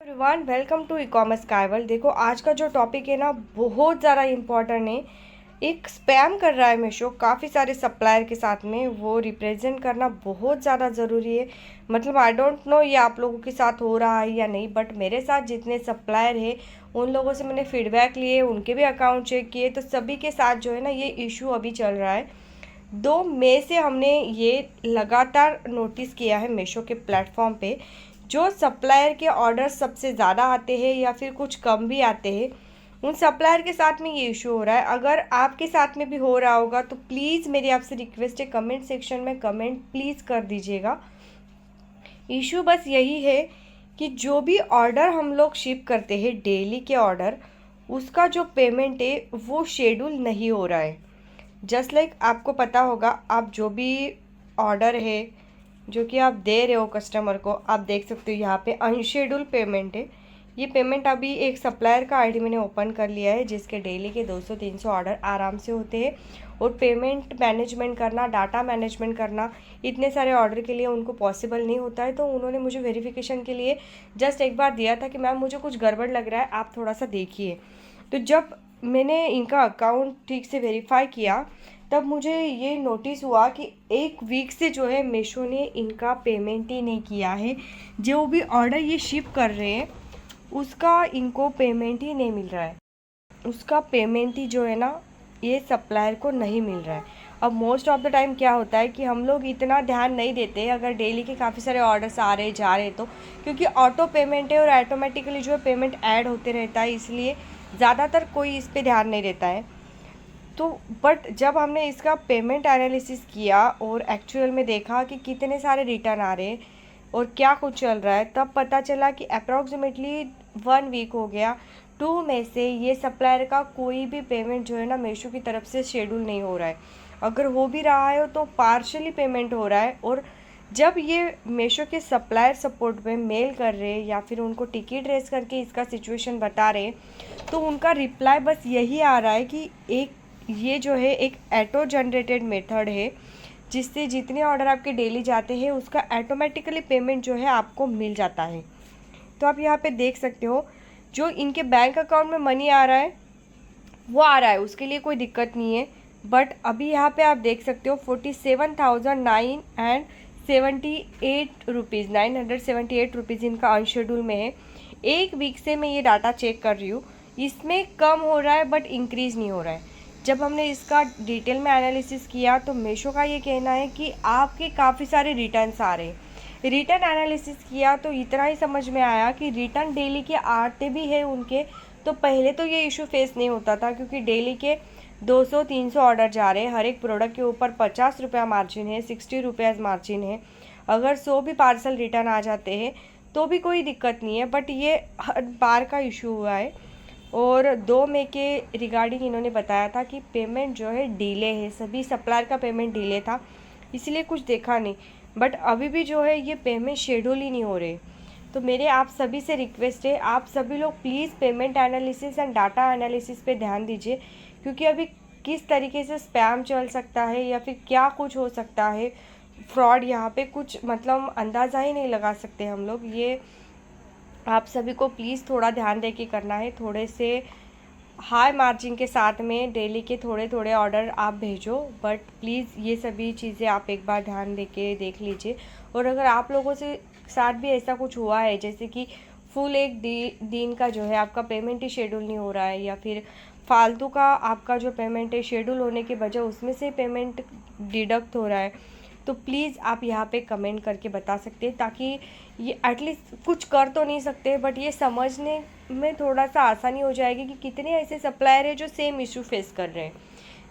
Everyone, welcome to e commerce काइवल। देखो, आज का जो टॉपिक है ना, बहुत ज़्यादा इम्पॉर्टेंट है। एक स्पैम कर रहा है मीशो काफ़ी सारे सप्लायर के साथ में, वो रिप्रेजेंट करना बहुत ज़्यादा ज़रूरी है। मतलब आई डोंट नो ये आप लोगों के साथ हो रहा है या नहीं, बट मेरे साथ जितने सप्लायर है उन लोगों से मैंने फीडबैक लिए, उनके भी अकाउंट चेक किए, तो सभी के साथ जो है ना ये इशू अभी चल रहा है। 2 मई से हमने ये लगातार नोटिस किया है मीशो के प्लेटफॉर्म पे। जो सप्लायर के ऑर्डर सबसे ज़्यादा आते हैं या फिर कुछ कम भी आते हैं, उन सप्लायर के साथ में ये इशू हो रहा है। अगर आपके साथ में भी हो रहा होगा तो प्लीज़ मेरी आपसे रिक्वेस्ट है, कमेंट सेक्शन में कमेंट प्लीज़ कर दीजिएगा। इशू बस यही है कि जो भी ऑर्डर हम लोग शिप करते हैं, डेली के ऑर्डर, उसका जो पेमेंट है वो शेड्यूल नहीं हो रहा है। जस्ट लाइक आपको पता होगा, आप जो भी ऑर्डर है जो कि आप दे रहे हो कस्टमर को, आप देख सकते हो यहाँ पे अनशेड्यूल पेमेंट है। ये पेमेंट अभी एक सप्लायर का आईडी मैंने ओपन कर लिया है, जिसके डेली के 200-300 ऑर्डर आराम से होते हैं। और पेमेंट मैनेजमेंट करना, डाटा मैनेजमेंट करना इतने सारे ऑर्डर के लिए उनको पॉसिबल नहीं होता है। तो उन्होंने मुझे वेरिफिकेशन के लिए जस्ट एक बार दिया था कि मैम मुझे कुछ गड़बड़ लग रहा है, आप थोड़ा सा देखिए। तो जब मैंने इनका अकाउंट ठीक से वेरीफाई किया, तब मुझे ये नोटिस हुआ कि 1 वीक से जो है मीशो ने इनका पेमेंट ही नहीं किया है। जो भी ऑर्डर ये शिप कर रहे हैं उसका इनको पेमेंट ही नहीं मिल रहा है। उसका पेमेंट ही जो है ना ये सप्लायर को नहीं मिल रहा है। अब मोस्ट ऑफ द टाइम क्या होता है कि हम लोग इतना ध्यान नहीं देते अगर डेली के काफ़ी सारे ऑर्डर्स आ रहे जा रहे तो, क्योंकि ऑटो पेमेंट है और ऑटोमेटिकली जो है पेमेंट ऐड होते रहता है, इसलिए ज़्यादातर कोई इस पर ध्यान नहीं देता है। तो बट जब हमने इसका पेमेंट एनालिसिस किया और एक्चुअल में देखा कि कितने सारे रिटर्न आ रहे हैं और क्या कुछ चल रहा है, तब पता चला कि अप्रॉक्सीमेटली 1 वीक हो गया। 2 मई से ये सप्लायर का कोई भी पेमेंट जो है ना मीशो की तरफ से शेड्यूल नहीं हो रहा है। अगर हो भी रहा है तो पार्शली पेमेंट हो रहा है। और जब ये मीशो के सप्लायर सपोर्ट में मेल कर रहे हैं या फिर उनको टिकट रेस करके इसका सिचुएशन बता रहे हैं, तो उनका रिप्लाई बस यही आ रहा है कि ये जो है एक ऑटो जनरेटेड मेथड है, जिससे जितने ऑर्डर आपके डेली जाते हैं उसका ऑटोमेटिकली पेमेंट जो है आपको मिल जाता है। तो आप यहाँ पे देख सकते हो, जो इनके बैंक अकाउंट में मनी आ रहा है वो आ रहा है, उसके लिए कोई दिक्कत नहीं है। बट अभी यहाँ पे आप देख सकते हो 47,978 रुपीज़, 978 रुपीज़ इनका अनशेड्यूल में है। 1 वीक से मैं ये डाटा चेक कर रही हूँ, इसमें कम हो रहा है बट इंक्रीज़ नहीं हो रहा है। जब हमने इसका डिटेल में एनालिसिस किया तो मीशो का ये कहना है कि आपके काफ़ी सारे रिटर्न्स आ रहे हैं। रिटर्न एनालिसिस किया तो इतना ही समझ में आया कि रिटर्न डेली के आते भी हैं उनके। तो पहले तो ये इशू फेस नहीं होता था, क्योंकि डेली के 200-300 ऑर्डर जा रहे हैं, हर एक प्रोडक्ट के ऊपर 50 रुपया मार्जिन है, 60 रुपयाज़ मार्जिन है। अगर 100 भी पार्सल रिटर्न आ जाते हैं तो भी कोई दिक्कत नहीं है, बट ये हर बार का इशू हुआ है। और 2 मई के रिगार्डिंग इन्होंने बताया था कि पेमेंट जो है डिले है, सभी सप्लायर का पेमेंट डिले था, इसलिए कुछ देखा नहीं। बट अभी भी जो है ये पेमेंट शेड्यूल ही नहीं हो रहे। तो मेरे आप सभी से रिक्वेस्ट है, आप सभी लोग please payment analysis and data analysis पे ध्यान दीजिए, क्योंकि अभी किस तरीके से स्पैम चल सकता है या फिर क्या कुछ हो सकता है, फ्रॉड यहाँ पे कुछ मतलब अंदाज़ा ही नहीं लगा सकते हम लोग। ये आप सभी को प्लीज़ थोड़ा ध्यान दे के करना है। थोड़े से हाई मार्जिन के साथ में डेली के थोड़े थोड़े ऑर्डर आप भेजो, बट प्लीज़ ये सभी चीज़ें आप एक बार ध्यान दे के देख लीजिए। और अगर आप लोगों से साथ भी ऐसा कुछ हुआ है, जैसे कि फुल एक दिन का जो है आपका पेमेंट ही शेड्यूल नहीं हो रहा है, या फिर फालतू का आपका जो पेमेंट है शेड्यूल होने के बजाय उसमें से पेमेंट डिडक्ट हो रहा है, तो प्लीज़ आप यहाँ पे कमेंट करके बता सकते हैं, ताकि ये एटलीस्ट कुछ कर तो नहीं सकते बट ये समझने में थोड़ा सा आसानी हो जाएगी कि कितने ऐसे सप्लायर हैं जो सेम इशू फेस कर रहे हैं।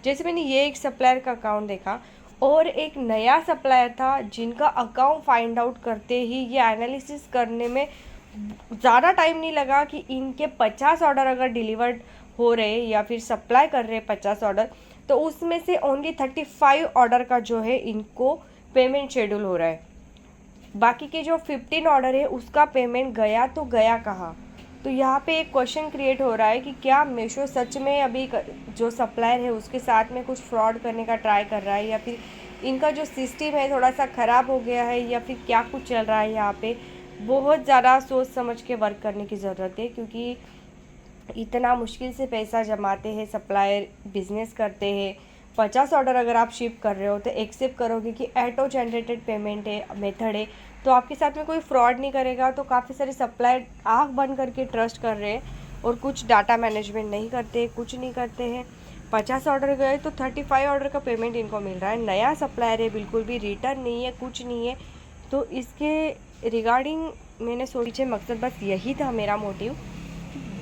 जैसे मैंने ये एक सप्लायर का अकाउंट देखा और एक नया सप्लायर था जिनका अकाउंट फाइंड आउट करते ही ये एनालिसिस करने में ज़्यादा टाइम नहीं लगा कि इनके 50 ऑर्डर अगर डिलीवर्ड हो रहे या फिर सप्लाई कर रहे 50 ऑर्डर, तो उसमें से ओनली 35 ऑर्डर का जो है इनको पेमेंट शेड्यूल हो रहा है। बाकी के जो 15 ऑर्डर है उसका पेमेंट गया तो गया कहाँ। तो यहाँ पे एक क्वेश्चन क्रिएट हो रहा है कि क्या मीशो सच में अभी जो सप्लायर है उसके साथ में कुछ फ्रॉड करने का ट्राई कर रहा है, या फिर इनका जो सिस्टम है थोड़ा सा ख़राब हो गया है, या फिर क्या कुछ चल रहा है यहाँ पे। बहुत ज़्यादा सोच समझ के वर्क करने की ज़रूरत है, क्योंकि इतना मुश्किल से पैसा जमाते हैं, सप्लायर बिजनेस करते हैं। 50 ऑर्डर अगर आप शिप कर रहे हो तो एक्सेप्ट करोगे कि ऑटो जनरेटेड पेमेंट है, मेथड है, तो आपके साथ में कोई फ्रॉड नहीं करेगा। तो काफ़ी सारे सप्लायर आँख बंद करके ट्रस्ट कर रहे हैं और कुछ डाटा मैनेजमेंट नहीं करते, कुछ नहीं करते हैं। 50 ऑर्डर गए तो 35 ऑर्डर का पेमेंट इनको मिल रहा है। नया सप्लायर है, बिल्कुल भी रिटर्न नहीं है, कुछ नहीं है। तो इसके रिगार्डिंग मैंने सोचे, मकसद बस यही था मेरा मोटिव।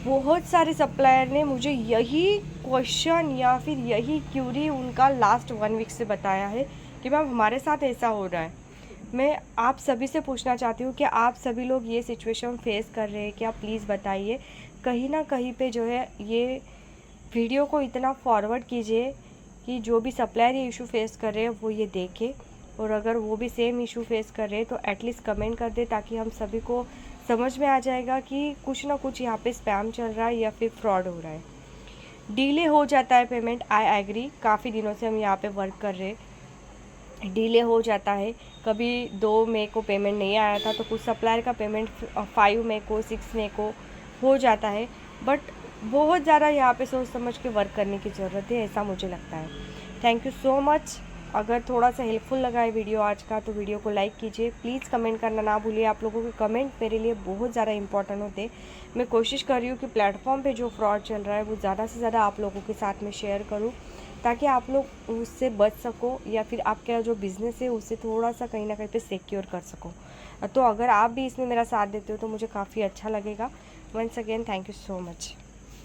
बहुत सारे सप्लायर ने मुझे यही क्वेश्चन या फिर यही क्यूरी उनका लास्ट 1 वीक से बताया है कि मैम हमारे साथ ऐसा हो रहा है। मैं आप सभी से पूछना चाहती हूँ कि आप सभी लोग ये सिचुएशन फेस कर रहे हैं क्या? प्लीज़ बताइए। कहीं ना कहीं पे जो है ये वीडियो को इतना फॉरवर्ड कीजिए कि जो भी सप्लायर ये इशू फेस कर रहे हैं वो ये देखे, और अगर वो भी सेम इशू फेस कर रहे हैं तो एटलीस्ट कमेंट कर दे, ताकि हम सभी को समझ में आ जाएगा कि कुछ ना कुछ यहाँ पे स्पैम चल रहा है या फिर फ्रॉड हो रहा है। डिले हो जाता है पेमेंट, आई एग्री। काफ़ी दिनों से हम यहाँ पे वर्क कर रहे हैं, डिले हो जाता है। कभी 2 मई को पेमेंट नहीं आया था तो कुछ सप्लायर का पेमेंट 5 मई को, 6 मई को हो जाता है। बट बहुत ज़्यादा यहाँ पे सोच समझ के वर्क करने की ज़रूरत है, ऐसा मुझे लगता है। Thank you so much. अगर थोड़ा सा हेल्पफुल लगा है वीडियो आज का तो वीडियो को लाइक कीजिए, प्लीज़ कमेंट करना ना भूलिए। आप लोगों के कमेंट मेरे लिए बहुत ज़्यादा इंपॉर्टेंट होते हैं। मैं कोशिश कर रही हूँ कि प्लेटफॉर्म पे जो फ्रॉड चल रहा है वो ज़्यादा से ज़्यादा आप लोगों के साथ में शेयर करूँ, ताकि आप लोग उससे बच सको या फिर आपका जो बिज़नेस है उससे थोड़ा सा कहीं ना कहीं पे सिक्योर कर सको। तो अगर आप भी इसमें मेरा साथ देते हो तो मुझे काफ़ी अच्छा लगेगा। Once again thank you so much.